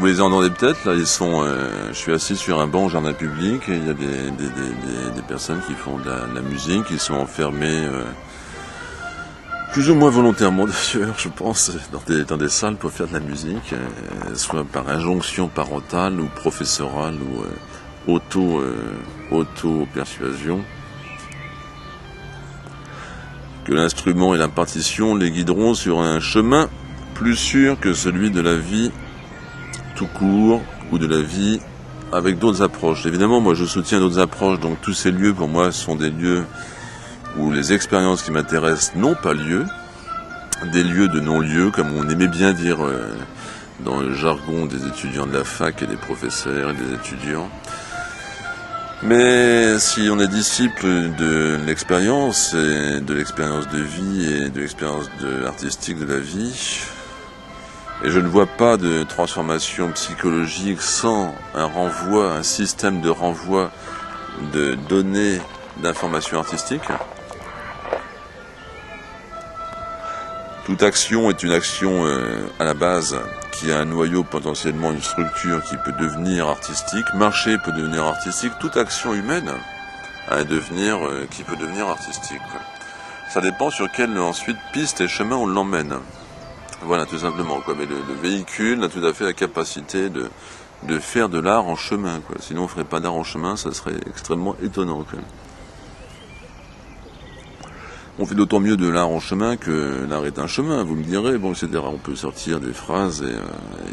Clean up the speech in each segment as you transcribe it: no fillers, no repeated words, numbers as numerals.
Vous les entendez peut-être, là, je suis assis sur un banc au jardin public, et il y a des personnes qui font de la musique, qui sont enfermées, plus ou moins volontairement d'ailleurs, je pense, dans des salles pour faire de la musique, soit par injonction parentale ou professorale ou auto-persuasion. Que l'instrument et la partition les guideront sur un chemin plus sûr que celui de la vie tout court ou de la vie avec d'autres approches. Évidemment, moi je soutiens d'autres approches, donc tous ces lieux pour moi sont des lieux où les expériences qui m'intéressent n'ont pas lieu, des lieux de non-lieu, comme on aimait bien dire dans le jargon des étudiants de la fac et des professeurs et des étudiants. Mais si on est disciple de l'expérience, et de l'expérience de vie et de l'expérience artistique de la vie, et je ne vois pas de transformation psychologique sans un renvoi, un système de renvoi de données d'informations artistiques. Toute action est une action à la base qui a un noyau, potentiellement une structure qui peut devenir artistique. Marcher peut devenir artistique. Toute action humaine a un devenir qui peut devenir artistique. Ça dépend sur quelle ensuite piste et chemin on l'emmène. Voilà, tout simplement, quoi. Mais le véhicule a tout à fait la capacité de faire de l'art en chemin, quoi. Sinon on ferait pas d'art en chemin, ça serait extrêmement étonnant, quoi. On fait d'autant mieux de l'art en chemin que l'art est un chemin, vous me direz, bon, etc. On peut sortir des phrases et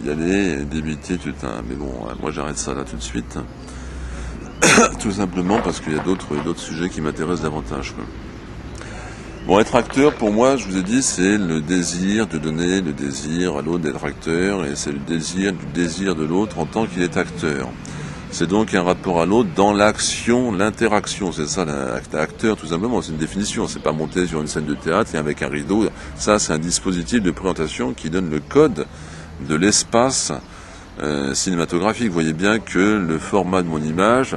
y aller, et débiter tout un... Mais bon, moi j'arrête ça là tout de suite. Tout simplement parce qu'il y a d'autres sujets qui m'intéressent davantage, quoi. Bon, être acteur, pour moi, je vous ai dit, c'est le désir de donner le désir à l'autre d'être acteur, et c'est le désir du désir de l'autre en tant qu'il est acteur. C'est donc un rapport à l'autre dans l'action, l'interaction. C'est ça, l'acteur, tout simplement, c'est une définition. C'est pas monter sur une scène de théâtre et avec un rideau. Ça, c'est un dispositif de présentation qui donne le code de l'espace cinématographique. Vous voyez bien que le format de mon image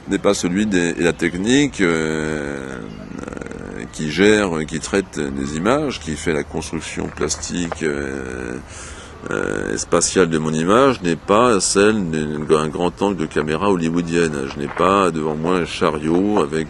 n'est pas celui et la technique qui gère, qui traite les images, qui fait la construction plastique spatiale de mon image n'est pas celle d'un grand angle de caméra hollywoodienne. Je n'ai pas devant moi un chariot avec